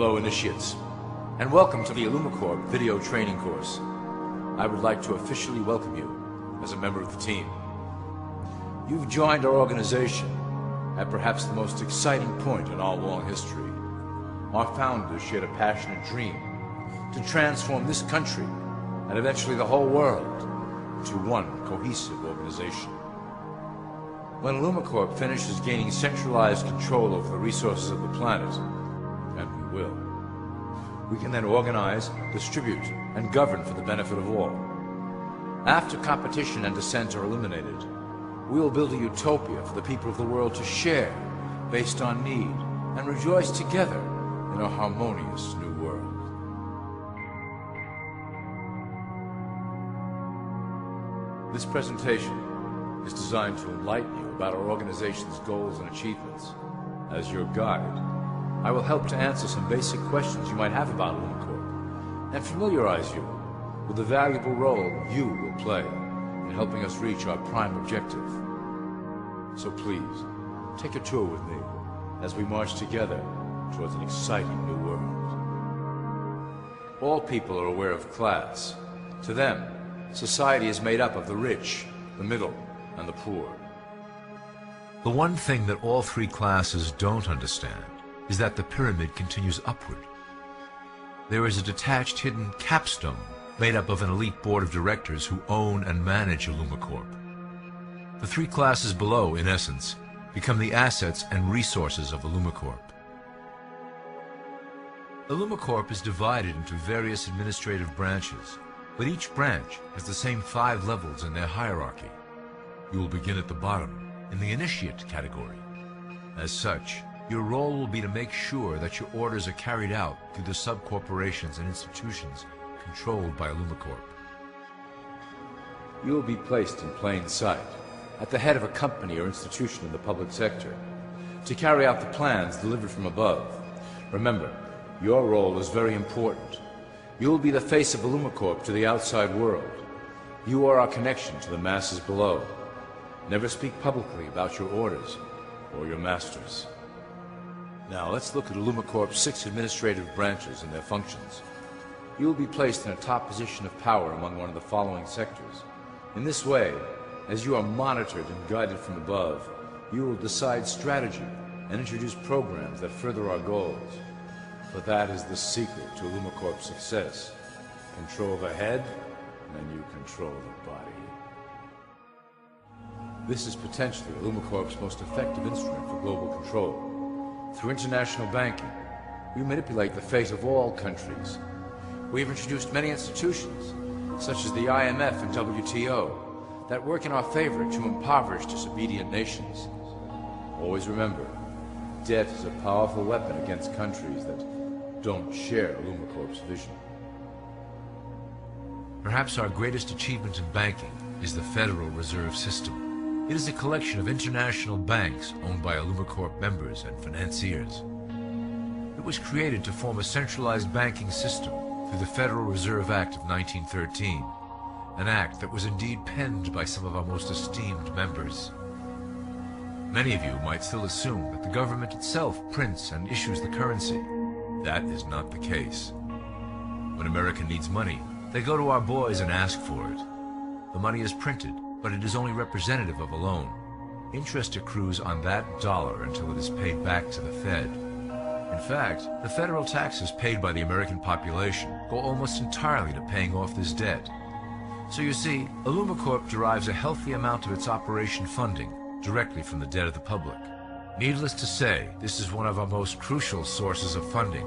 Hello, initiates, and welcome to the IllumiCorp video training course. I would like to officially welcome you as a member of the team. You've joined our organization at perhaps the most exciting point in our long history. Our founders shared a passionate dream to transform this country and eventually the whole world into one cohesive organization. When IllumiCorp finishes gaining centralized control over the resources of the planet, and we will, we can then organize, distribute, and govern for the benefit of all. After competition and dissent are eliminated, we will build a utopia for the people of the world to share based on need and rejoice together in a harmonious new world. This presentation is designed to enlighten you about our organization's goals and achievements. As your guide, I will help to answer some basic questions you might have about IllumiCorp and familiarize you with the valuable role you will play in helping us reach our prime objective. So please, take a tour with me as we march together towards an exciting new world. All people are aware of class. To them, society is made up of the rich, the middle, and the poor. The one thing that all three classes don't understand is that the pyramid continues upward. There is a detached hidden capstone made up of an elite board of directors who own and manage IllumiCorp. The three classes below, in essence, become the assets and resources of IllumiCorp. IllumiCorp is divided into various administrative branches, but each branch has the same 5 levels in their hierarchy. You will begin at the bottom, in the initiate category. As such, your role will be to make sure that your orders are carried out through the sub-corporations and institutions controlled by IllumiCorp. You will be placed in plain sight, at the head of a company or institution in the public sector, to carry out the plans delivered from above. Remember, your role is very important. You will be the face of IllumiCorp to the outside world. You are our connection to the masses below. Never speak publicly about your orders or your masters. Now let's look at IllumiCorp's 6 administrative branches and their functions. You will be placed in a top position of power among one of the following sectors. In this way, as you are monitored and guided from above, you will decide strategy and introduce programs that further our goals. For that is the secret to IllumiCorp's success. Control the head, and you control the body. This is potentially IllumiCorp's most effective instrument for global control. Through international banking, we manipulate the fate of all countries. We have introduced many institutions, such as the IMF and WTO, that work in our favor to impoverish disobedient nations. Always remember, debt is a powerful weapon against countries that don't share IllumiCorp's vision. Perhaps our greatest achievement in banking is the Federal Reserve System. It is a collection of international banks owned by IllumiCorp members and financiers. It was created to form a centralized banking system through the Federal Reserve Act of 1913, an act that was indeed penned by some of our most esteemed members. Many of you might still assume that the government itself prints and issues the currency. That is not the case. When America needs money, they go to our boys and ask for it. The money is printed, but it is only representative of a loan. Interest accrues on that dollar until it is paid back to the Fed. In fact, the federal taxes paid by the American population go almost entirely to paying off this debt. So you see, IllumiCorp derives a healthy amount of its operation funding directly from the debt of the public. Needless to say, this is one of our most crucial sources of funding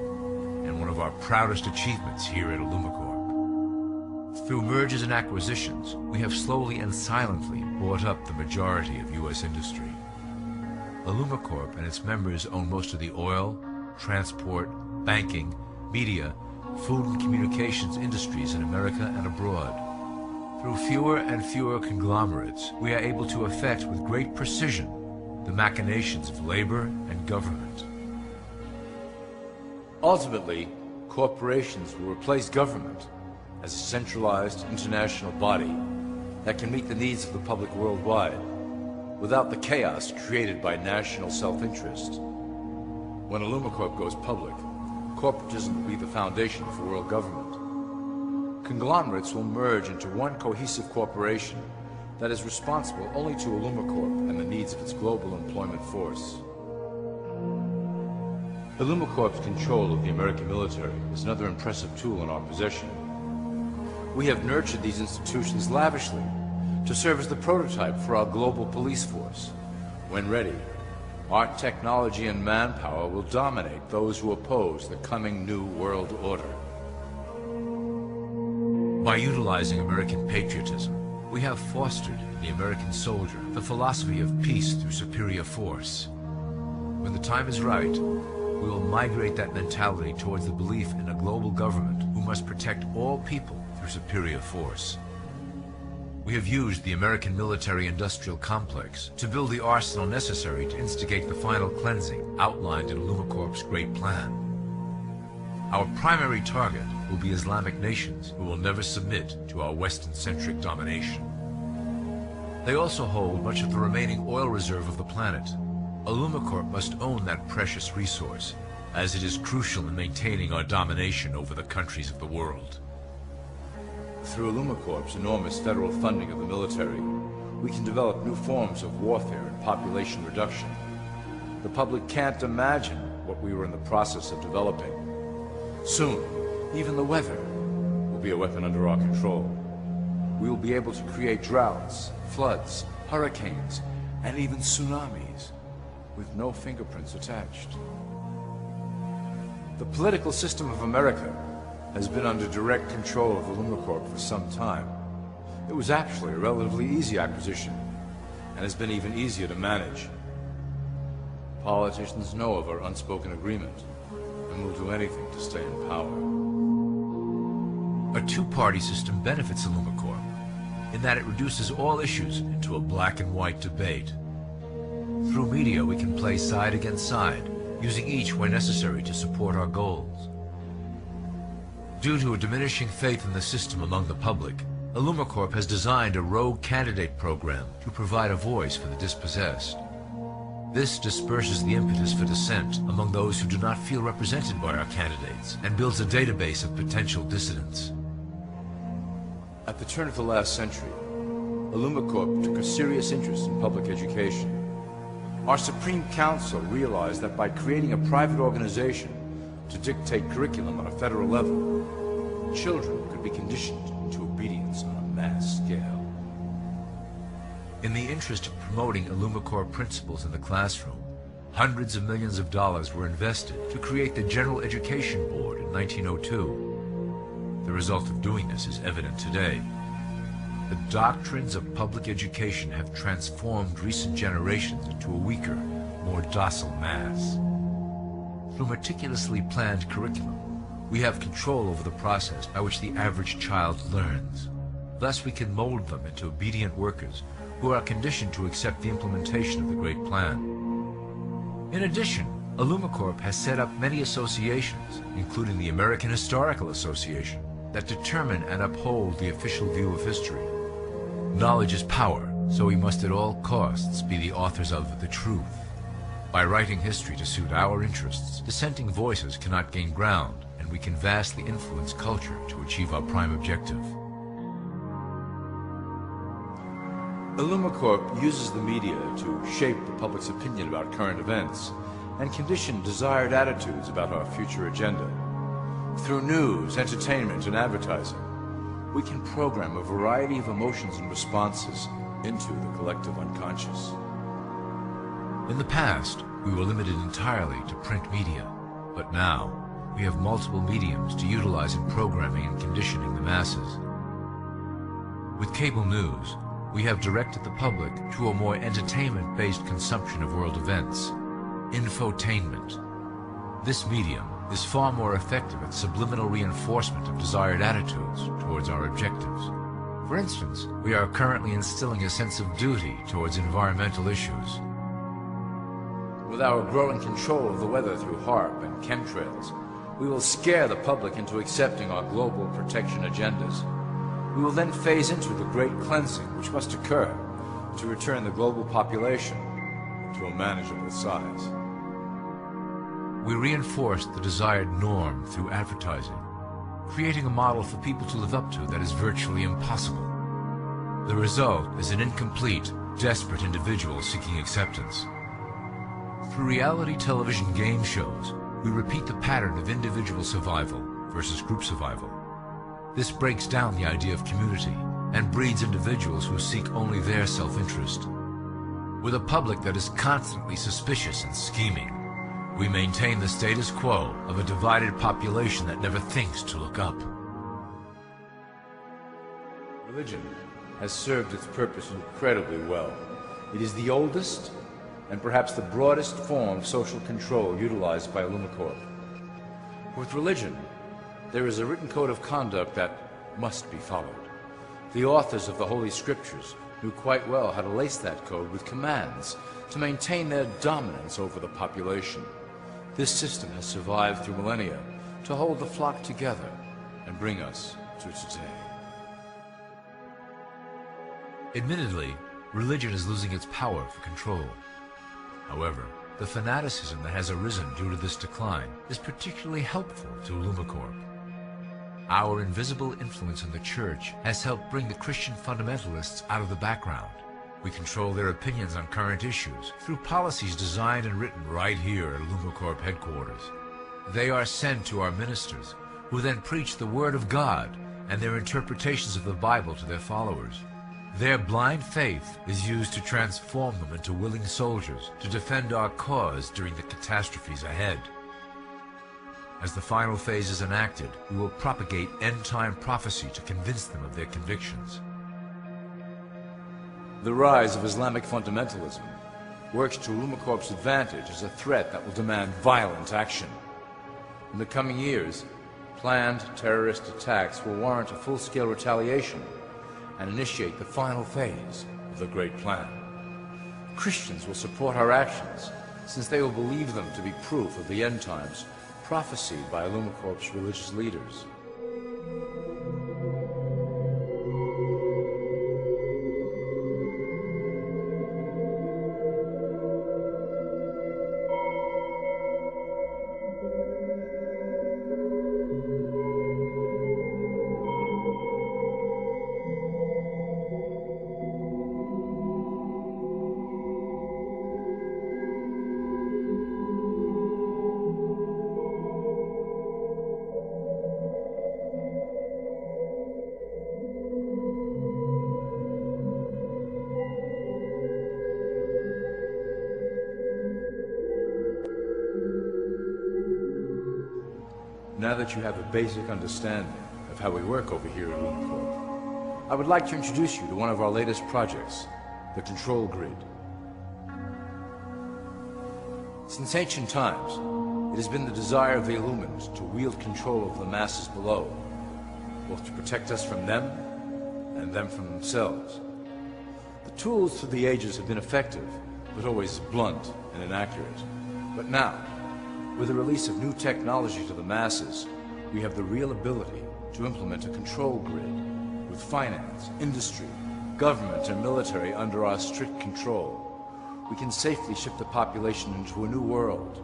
and one of our proudest achievements here at IllumiCorp. Through mergers and acquisitions, we have slowly and silently bought up the majority of U.S. industry. IllumiCorp and its members own most of the oil, transport, banking, media, food and communications industries in America and abroad. Through fewer and fewer conglomerates, we are able to effect with great precision the machinations of labor and government. Ultimately, corporations will replace government as a centralized international body that can meet the needs of the public worldwide without the chaos created by national self-interest. When IllumiCorp goes public, Corporatism will be the foundation for world government. Conglomerates will merge into one cohesive corporation that is responsible only to IllumiCorp and the needs of its global employment force. IllumiCorp's control of the American military is another impressive tool in our possession. We have nurtured these institutions lavishly to serve as the prototype for our global police force. When ready, our technology and manpower will dominate those who oppose the coming new world order. By utilizing American patriotism, we have fostered in the American soldier the philosophy of peace through superior force. When the time is right, we will migrate that mentality towards the belief in a global government who must protect all people through superior force. We have used the American military-industrial complex to build the arsenal necessary to instigate the final cleansing outlined in IllumiCorp's Great Plan. Our primary target will be Islamic nations who will never submit to our Western-centric domination. They also hold much of the remaining oil reserve of the planet. IllumiCorp must own that precious resource, as it is crucial in maintaining our domination over the countries of the world. Through IllumiCorp's enormous federal funding of the military, we can develop new forms of warfare and population reduction. The public can't imagine what we were in the process of developing. Soon, even the weather will be a weapon under our control. We will be able to create droughts, floods, hurricanes, and even tsunamis with no fingerprints attached. The political system of America has been under direct control of IllumiCorp for some time. It was actually a relatively easy acquisition, and has been even easier to manage. Politicians know of our unspoken agreement, and will do anything to stay in power. A two-party system benefits IllumiCorp in that it reduces all issues into a black and white debate. Through media, we can play side against side, using each where necessary to support our goals. Due to a diminishing faith in the system among the public, IllumiCorp has designed a rogue candidate program to provide a voice for the dispossessed. This disperses the impetus for dissent among those who do not feel represented by our candidates and builds a database of potential dissidents. At the turn of the last century, IllumiCorp took a serious interest in public education. Our Supreme Council realized that by creating a private organization to dictate curriculum on a federal level, children could be conditioned into obedience on a mass scale. In the interest of promoting IllumiCorp principles in the classroom, hundreds of millions of dollars were invested to create the General Education Board in 1902. The result of doing this is evident today. The doctrines of public education have transformed recent generations into a weaker, more docile mass. Through meticulously planned curriculum, we have control over the process by which the average child learns. Thus, we can mold them into obedient workers who are conditioned to accept the implementation of the Great Plan. In addition, IllumiCorp has set up many associations, including the American Historical Association, that determine and uphold the official view of history. Knowledge is power, so we must at all costs be the authors of the truth. By writing history to suit our interests, dissenting voices cannot gain ground, and we can vastly influence culture to achieve our prime objective. IllumiCorp uses the media to shape the public's opinion about current events and condition desired attitudes about our future agenda. Through news, entertainment, and advertising, we can program a variety of emotions and responses into the collective unconscious. In the past, we were limited entirely to print media, but now we have multiple mediums to utilize in programming and conditioning the masses. With cable news, we have directed the public to a more entertainment-based consumption of world events, infotainment. This medium is far more effective at subliminal reinforcement of desired attitudes towards our objectives. For instance, we are currently instilling a sense of duty towards environmental issues. With our growing control of the weather through HARP and chemtrails, we will scare the public into accepting our global protection agendas. We will then phase into the great cleansing which must occur to return the global population to a manageable size. We reinforced the desired norm through advertising, creating a model for people to live up to that is virtually impossible. The result is an incomplete, desperate individual seeking acceptance. Through reality television game shows, we repeat the pattern of individual survival versus group survival. This breaks down the idea of community and breeds individuals who seek only their self-interest. With a public that is constantly suspicious and scheming, we maintain the status quo of a divided population that never thinks to look up. Religion has served its purpose incredibly well. It is the oldest and perhaps the broadest form of social control utilized by Illumicorp. With religion, there is a written code of conduct that must be followed. The authors of the Holy Scriptures knew quite well how to lace that code with commands to maintain their dominance over the population. This system has survived through millennia to hold the flock together and bring us to today. Admittedly, religion is losing its power for control. However, the fanaticism that has arisen due to this decline is particularly helpful to Illumicorp. Our invisible influence in the Church has helped bring the Christian fundamentalists out of the background. We control their opinions on current issues through policies designed and written right here at Illumicorp headquarters. They are sent to our ministers, who then preach the Word of God and their interpretations of the Bible to their followers. Their blind faith is used to transform them into willing soldiers to defend our cause during the catastrophes ahead. As the final phase is enacted, we will propagate end-time prophecy to convince them of their convictions. The rise of Islamic fundamentalism works to Illumicorp's advantage as a threat that will demand violent action. In the coming years, planned terrorist attacks will warrant a full-scale retaliation and initiate the final phase of the Great Plan. Christians will support our actions, since they will believe them to be proof of the end times prophesied by Illumicorp's religious leaders. Now that you have a basic understanding of how we work over here at Illumicorp, I would like to introduce you to one of our latest projects, the Control Grid. Since ancient times, it has been the desire of the Illumined to wield control of the masses below, both to protect us from them and them from themselves. The tools through the ages have been effective, but always blunt and inaccurate. But now, with the release of new technology to the masses, we have the real ability to implement a control grid with finance, industry, government, and military under our strict control. We can safely ship the population into a new world,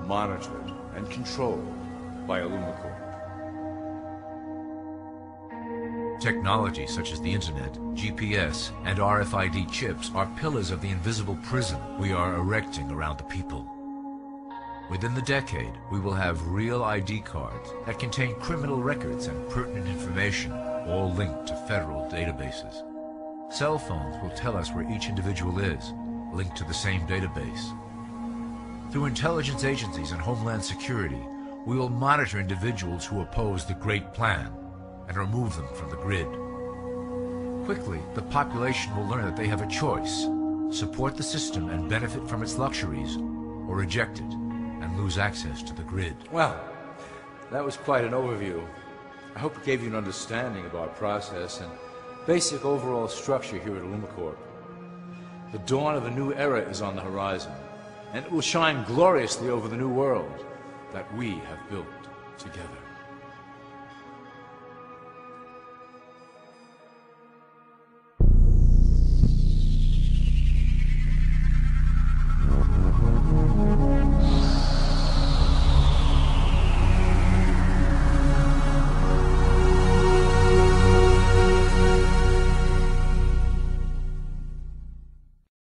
monitored and controlled by Illumicorp. Technology such as the Internet, GPS, and RFID chips are pillars of the invisible prison we are erecting around the people. Within the decade, we will have real ID cards that contain criminal records and pertinent information, all linked to federal databases. Cell phones will tell us where each individual is, linked to the same database. Through intelligence agencies and Homeland Security, we will monitor individuals who oppose the Great Plan and remove them from the grid. Quickly, the population will learn that they have a choice: support the system and benefit from its luxuries, or reject it and lose access to the grid. Well, that was quite an overview. I hope it gave you an understanding of our process and basic overall structure here at Illumicorp. The dawn of a new era is on the horizon, and it will shine gloriously over the new world that we have built together.